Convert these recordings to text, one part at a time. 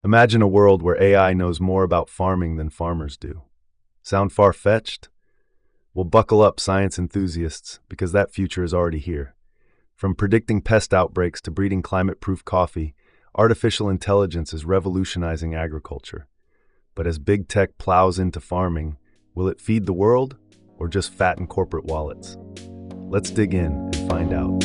Imagine a world where AI knows more about farming than farmers do. Sound far-fetched? Well, buckle up, science enthusiasts, because that future is already here. From predicting pest outbreaks to breeding climate-proof coffee, artificial intelligence is revolutionizing agriculture. But as big tech plows into farming, will it feed the world or just fatten corporate wallets? Let's dig in and find out.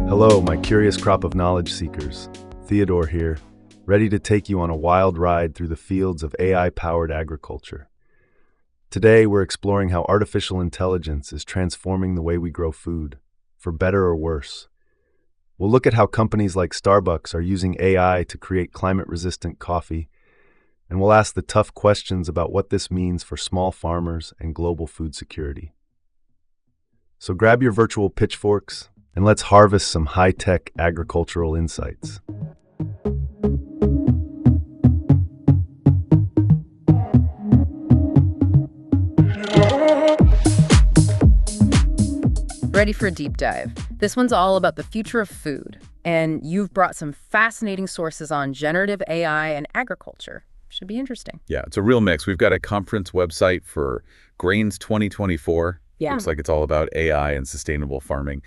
Hello, my curious crop of knowledge seekers. Theodore here, ready to take you on a wild ride through the fields of AI-powered agriculture. Today, we're exploring how artificial intelligence is transforming the way we grow food, for better or worse. We'll look at how companies like Starbucks are using AI to create climate-resistant coffee, and we'll ask the tough questions about what this means for small farmers and global food security. So grab your virtual pitchforks, and let's harvest some high-tech agricultural insights. Ready for a deep dive. This one's all about the future of food, and you've brought some fascinating sources on generative AI and agriculture. Should be interesting. Yeah, it's a real mix. We've got a conference website for Grains 2024. Yeah. Looks like it's all about AI and sustainable farming.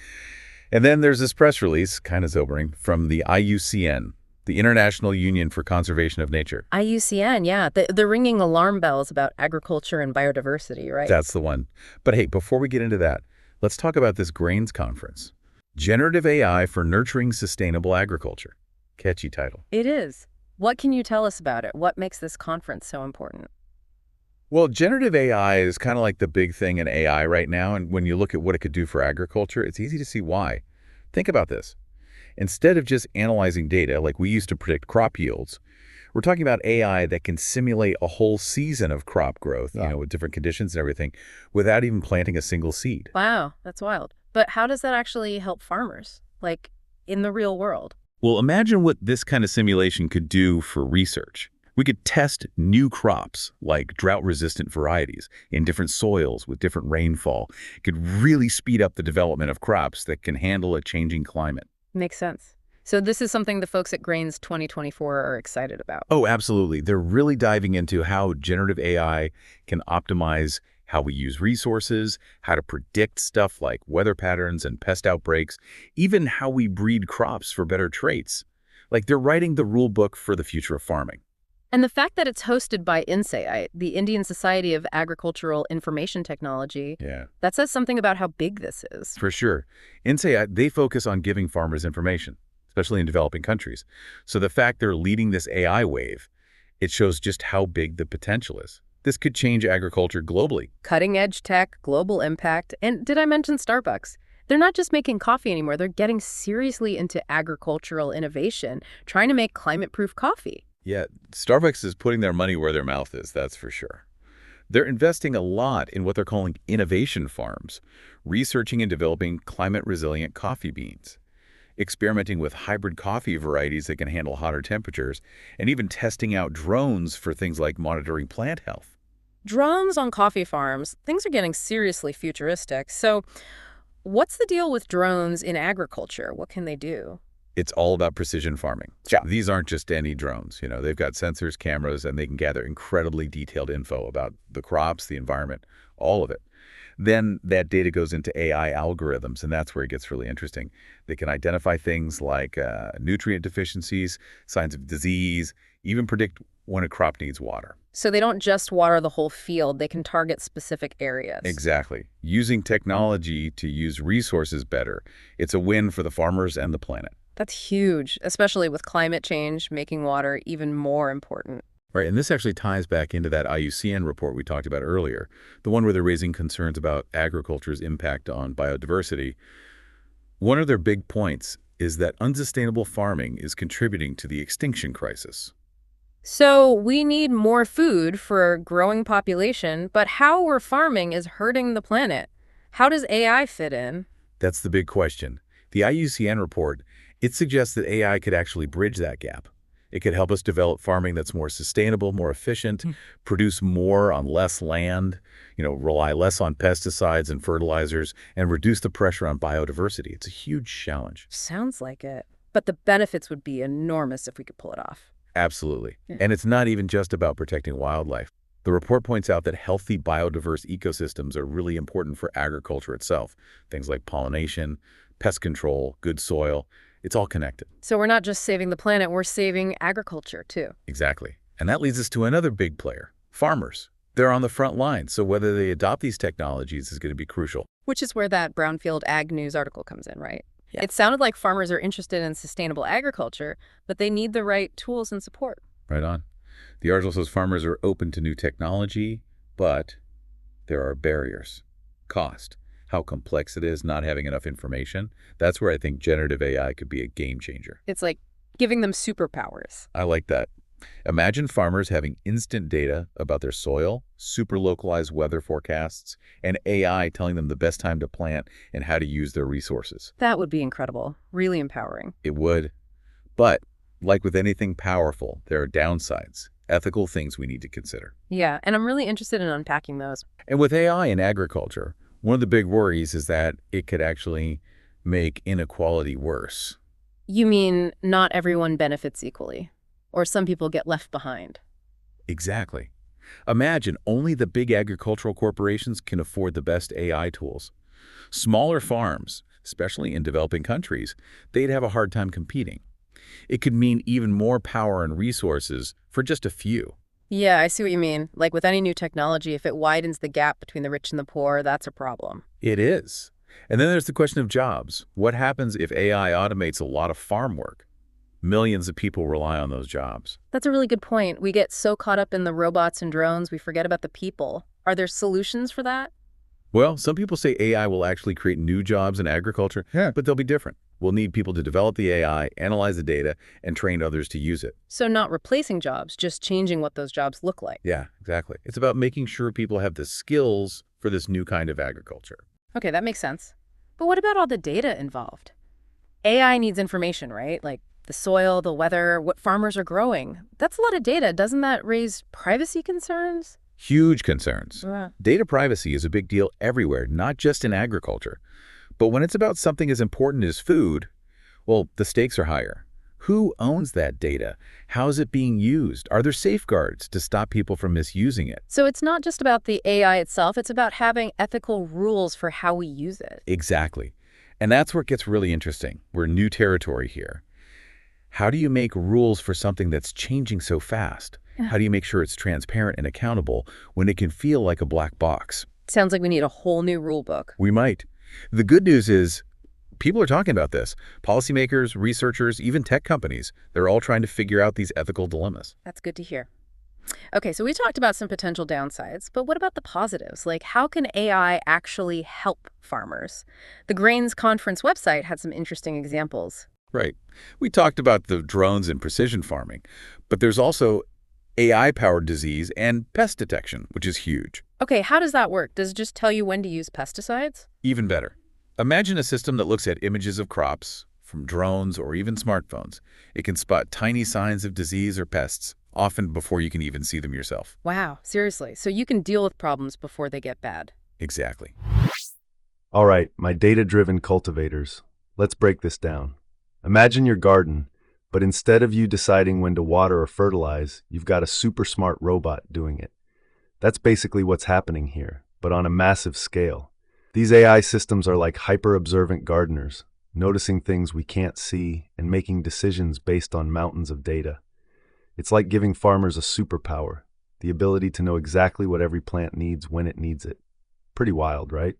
And then there's this press release, kind of sobering, from the IUCN, the International Union for Conservation of Nature. IUCN, yeah. They're ringing alarm bells about agriculture and biodiversity, right? That's the one. But hey, before we get into that, let's talk about this Grains conference. Generative AI for Nurturing Sustainable Agriculture. Catchy title. It is. What can you tell us about it? What makes this conference so important? Well, generative AI is kind of like the big thing in AI right now, and when you look at what it could do for agriculture, it's easy to see why. Think about this. Instead of just analyzing data like we used to predict crop yields, we're talking about AI that can simulate a whole season of crop growth, with different conditions and everything, without even planting a single seed. Wow, that's wild. But how does that actually help farmers, like in the real world? Well, imagine what this kind of simulation could do for research. We could test new crops, like drought-resistant varieties, in different soils with different rainfall. It could really speed up the development of crops that can handle a changing climate. Makes sense. So this is something the folks at Grains 2024 are excited about. Oh, absolutely. They're really diving into how generative AI can optimize how we use resources, how to predict stuff like weather patterns and pest outbreaks, even how we breed crops for better traits. Like they're writing the rule book for the future of farming. And the fact that it's hosted by INSAI, the Indian Society of Agricultural Information Technology, that says something about how big this is. For sure. INSAI, they focus on giving farmers information, especially in developing countries. So the fact they're leading this AI wave, it shows just how big the potential is. This could change agriculture globally. Cutting-edge tech, global impact, and did I mention Starbucks? They're not just making coffee anymore. They're getting seriously into agricultural innovation, trying to make climate-proof coffee. Yeah, Starbucks is putting their money where their mouth is, that's for sure. They're investing a lot in what they're calling innovation farms, researching and developing climate-resilient coffee beans, experimenting with hybrid coffee varieties that can handle hotter temperatures, and even testing out drones for things like monitoring plant health. Drones on coffee farms, things are getting seriously futuristic. So what's the deal with drones in agriculture? What can they do? It's all about precision farming. Yeah. These aren't just any drones. They've got sensors, cameras, and they can gather incredibly detailed info about the crops, the environment, all of it. Then that data goes into AI algorithms, and that's where it gets really interesting. They can identify things like nutrient deficiencies, signs of disease, even predict when a crop needs water. So they don't just water the whole field, they can target specific areas. Exactly. Using technology to use resources better, it's a win for the farmers and the planet. That's huge, especially with climate change making water even more important. Right, and this actually ties back into that IUCN report we talked about earlier, the one where they're raising concerns about agriculture's impact on biodiversity. One of their big points is that unsustainable farming is contributing to the extinction crisis. So we need more food for a growing population, but how we're farming is hurting the planet. How does AI fit in? That's the big question. The IUCN report, it suggests that AI could actually bridge that gap. It could help us develop farming that's more sustainable, more efficient, produce more on less land, rely less on pesticides and fertilizers and reduce the pressure on biodiversity. It's a huge challenge. Sounds like it. But the benefits would be enormous if we could pull it off. Absolutely. Yeah. And it's not even just about protecting wildlife. The report points out that healthy biodiverse ecosystems are really important for agriculture itself. Things like pollination, pest control, good soil, it's all connected. So we're not just saving the planet, we're saving agriculture too. Exactly. And that leads us to another big player, farmers. They're on the front line, so whether they adopt these technologies is going to be crucial. Which is where that Brownfield Ag News article comes in, right? Yeah. It sounded like farmers are interested in sustainable agriculture, but they need the right tools and support. Right on. The article says farmers are open to new technology, but there are barriers. Cost, how complex it is, not having enough information. That's where I think generative AI could be a game changer. It's like giving them superpowers. I like that. Imagine farmers having instant data about their soil, super localized weather forecasts, and AI telling them the best time to plant and how to use their resources. That would be incredible. Really empowering. It would. But like with anything powerful, there are downsides, ethical things we need to consider. Yeah, and I'm really interested in unpacking those. And with AI in agriculture, one of the big worries is that it could actually make inequality worse. You mean not everyone benefits equally? Or some people get left behind? Exactly. Imagine only the big agricultural corporations can afford the best AI tools. Smaller farms, especially in developing countries, they'd have a hard time competing. It could mean even more power and resources for just a few. Yeah, I see what you mean. Like with any new technology, if it widens the gap between the rich and the poor, that's a problem. It is. And then there's the question of jobs. What happens if AI automates a lot of farm work? Millions of people rely on those jobs. That's a really good point. We get so caught up in the robots and drones, we forget about the people. Are there solutions for that? Well, some people say AI will actually create new jobs in agriculture, but they'll be different. We'll need people to develop the AI, analyze the data, and train others to use it. So not replacing jobs, just changing what those jobs look like. Yeah, exactly. It's about making sure people have the skills for this new kind of agriculture. Okay, that makes sense. But what about all the data involved? AI needs information, right? Like the soil, the weather, what farmers are growing. That's a lot of data. Doesn't that raise privacy concerns? Huge concerns. Yeah. Data privacy is a big deal everywhere, not just in agriculture. But when it's about something as important as food, well, the stakes are higher. Who owns that data? How is it being used? Are there safeguards to stop people from misusing it? So it's not just about the AI itself, it's about having ethical rules for how we use it. Exactly. And that's where it gets really interesting. We're new territory here. How do you make rules for something that's changing so fast? How do you make sure it's transparent and accountable when it can feel like a black box? Sounds like we need a whole new rule book. We might. The good news is people are talking about this. Policymakers, researchers, even tech companies, they're all trying to figure out these ethical dilemmas. That's good to hear. Okay, so we talked about some potential downsides, but what about the positives? Like, how can AI actually help farmers? The Grains Conference website had some interesting examples. Right. We talked about the drones and precision farming, but there's also AI-powered disease and pest detection, which is huge. Okay, how does that work? Does it just tell you when to use pesticides? Even better. Imagine a system that looks at images of crops from drones or even smartphones. It can spot tiny signs of disease or pests, often before you can even see them yourself. Wow, seriously. So you can deal with problems before they get bad. Exactly. All right, my data-driven cultivators. Let's break this down. Imagine your garden, but instead of you deciding when to water or fertilize, you've got a super smart robot doing it. That's basically what's happening here, but on a massive scale. These AI systems are like hyper-observant gardeners, noticing things we can't see and making decisions based on mountains of data. It's like giving farmers a superpower, the ability to know exactly what every plant needs when it needs it. Pretty wild, right?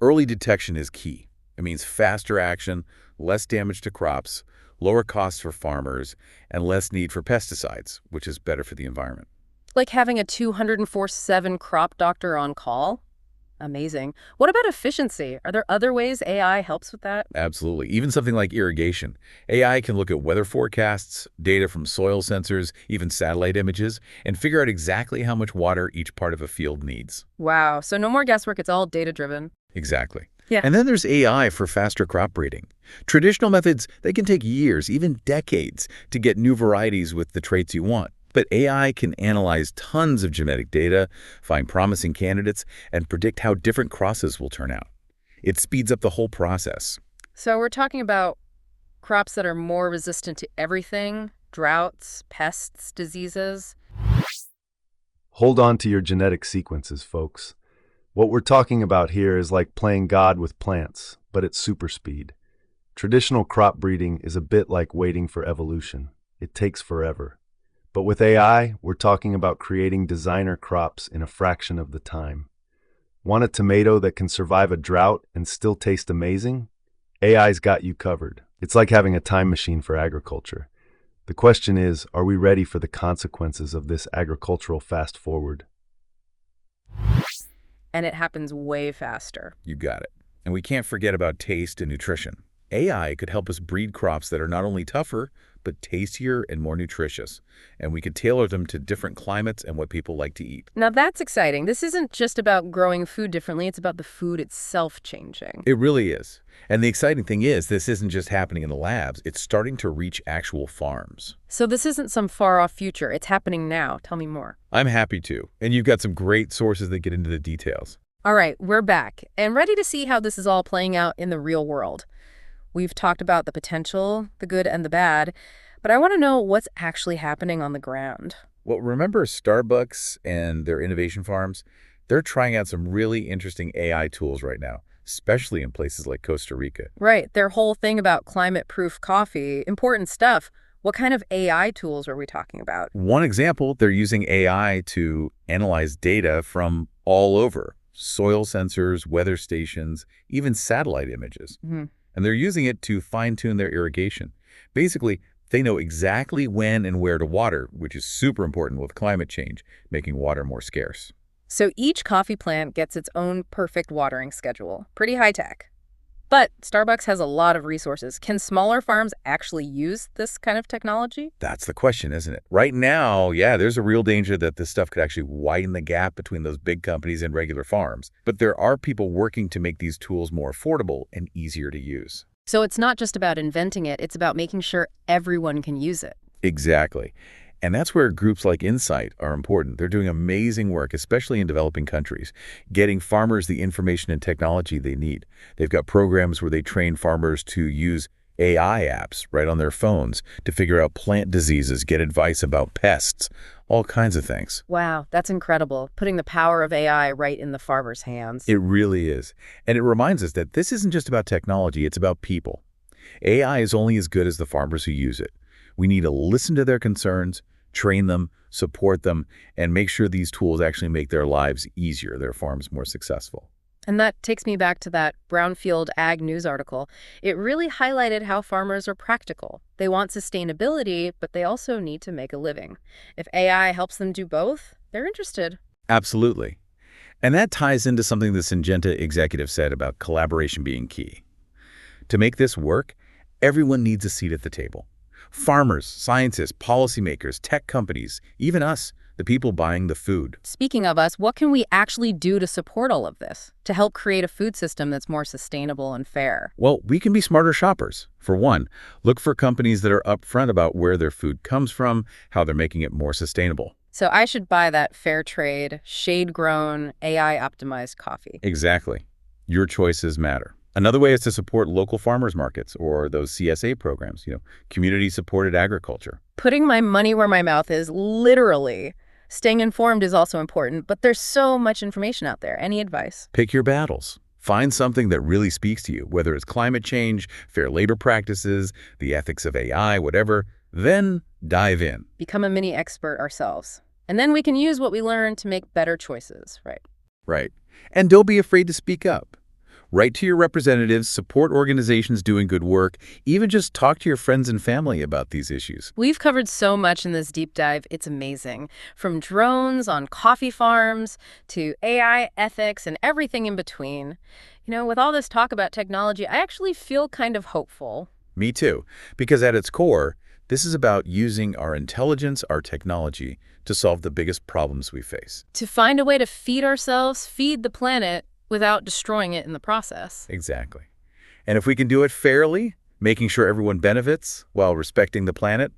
Early detection is key. It means faster action, less damage to crops, lower costs for farmers, and less need for pesticides, which is better for the environment. Like having a 204/7 crop doctor on call? Amazing. What about efficiency? Are there other ways AI helps with that? Absolutely. Even something like irrigation. AI can look at weather forecasts, data from soil sensors, even satellite images, and figure out exactly how much water each part of a field needs. Wow, so no more guesswork, it's all data-driven. Exactly. Yeah. And then there's AI for faster crop breeding. Traditional methods, they can take years, even decades, to get new varieties with the traits you want. But AI can analyze tons of genetic data, find promising candidates, and predict how different crosses will turn out. It speeds up the whole process. So we're talking about crops that are more resistant to everything, droughts, pests, diseases. Hold on to your genetic sequences, folks. What we're talking about here is like playing God with plants, but at super speed. Traditional crop breeding is a bit like waiting for evolution. It takes forever. But with AI, we're talking about creating designer crops in a fraction of the time. Want a tomato that can survive a drought and still taste amazing? AI's got you covered. It's like having a time machine for agriculture. The question is, are we ready for the consequences of this agricultural fast forward? And it happens way faster. You got it. And we can't forget about taste and nutrition. AI could help us breed crops that are not only tougher, but tastier and more nutritious. And we could tailor them to different climates and what people like to eat. Now that's exciting. This isn't just about growing food differently, it's about the food itself changing. It really is. And the exciting thing is, this isn't just happening in the labs. It's starting to reach actual farms. So this isn't some far-off future. It's happening now. Tell me more. I'm happy to. And you've got some great sources that get into the details. All right, we're back and ready to see how this is all playing out in the real world. We've talked about the potential, the good and the bad, but I want to know what's actually happening on the ground. Well, remember Starbucks and their innovation farms? They're trying out some really interesting AI tools right now, especially in places like Costa Rica. Right, their whole thing about climate-proof coffee, important stuff. What kind of AI tools are we talking about? One example, they're using AI to analyze data from all over: soil sensors, weather stations, even satellite images. And they're using it to fine-tune their irrigation. Basically, they know exactly when and where to water, which is super important with climate change, making water more scarce. So each coffee plant gets its own perfect watering schedule. Pretty high-tech. But Starbucks has a lot of resources. Can smaller farms actually use this kind of technology? That's the question, isn't it? Right now, yeah, there's a real danger that this stuff could actually widen the gap between those big companies and regular farms. But there are people working to make these tools more affordable and easier to use. So it's not just about inventing it, it's about making sure everyone can use it. Exactly. And that's where groups like Insight are important. They're doing amazing work, especially in developing countries, getting farmers the information and technology they need. They've got programs where they train farmers to use AI apps right on their phones to figure out plant diseases, get advice about pests, all kinds of things. Wow, that's incredible. Putting the power of AI right in the farmer's hands. It really is. And it reminds us that this isn't just about technology, it's about people. AI is only as good as the farmers who use it. We need to listen to their concerns, train them, support them, and make sure these tools actually make their lives easier, their farms more successful. And that takes me back to that Brownfield Ag News article. It really highlighted how farmers are practical. They want sustainability, but they also need to make a living. If AI helps them do both, they're interested. Absolutely. And that ties into something the Syngenta executive said about collaboration being key. To make this work, everyone needs a seat at the table. Farmers, scientists, policymakers, tech companies, even us, the people buying the food. Speaking of us, what can we actually do to support all of this, to help create a food system that's more sustainable and fair? Well, we can be smarter shoppers. For one, look for companies that are upfront about where their food comes from, how they're making it more sustainable. So I should buy that fair trade, shade-grown, AI-optimized coffee. Exactly. Your choices matter. Another way is to support local farmers markets or those CSA programs, community-supported agriculture. Putting my money where my mouth is, literally. Staying informed is also important, but there's so much information out there. Any advice? Pick your battles. Find something that really speaks to you, whether it's climate change, fair labor practices, the ethics of AI, whatever. Then dive in. Become a mini expert ourselves. And then we can use what we learn to make better choices, right? Right. And don't be afraid to speak up. Write to your representatives, support organizations doing good work, even just talk to your friends and family about these issues. We've covered so much in this deep dive, it's amazing. From drones on coffee farms to AI ethics and everything in between. With all this talk about technology, I actually feel kind of hopeful. Me too, because at its core, this is about using our intelligence, our technology, to solve the biggest problems we face. To find a way to feed ourselves, feed the planet, without destroying it in the process. Exactly. And if we can do it fairly, making sure everyone benefits while respecting the planet,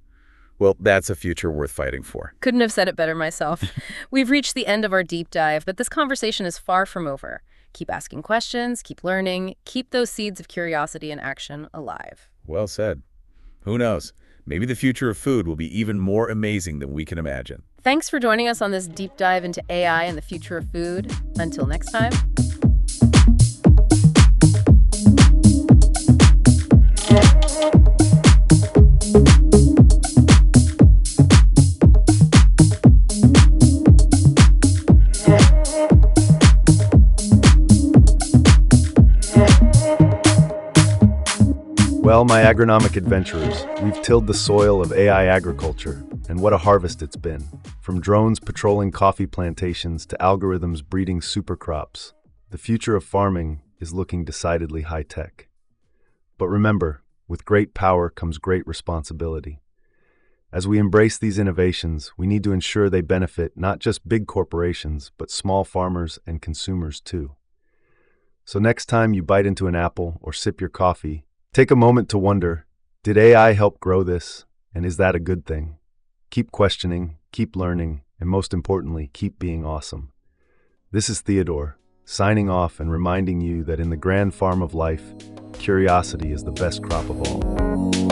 Well, that's a future worth fighting for. Couldn't have said it better myself. We've reached the end of our deep dive, but this conversation is far from over. Keep asking questions, keep learning, keep those seeds of curiosity and action alive. Well said. Who knows? Maybe the future of food will be even more amazing than we can imagine. Thanks for joining us on this deep dive into AI and the future of food. Until next time. Well, my agronomic adventurers, we've tilled the soil of AI agriculture, and what a harvest it's been. From drones patrolling coffee plantations to algorithms breeding supercrops, the future of farming is looking decidedly high-tech. But remember, with great power comes great responsibility. As we embrace these innovations, we need to ensure they benefit not just big corporations, but small farmers and consumers too. So next time you bite into an apple or sip your coffee, take a moment to wonder, did AI help grow this, and is that a good thing? Keep questioning, keep learning, and most importantly, keep being awesome. This is Theodore, signing off and reminding you that in the grand farm of life, curiosity is the best crop of all.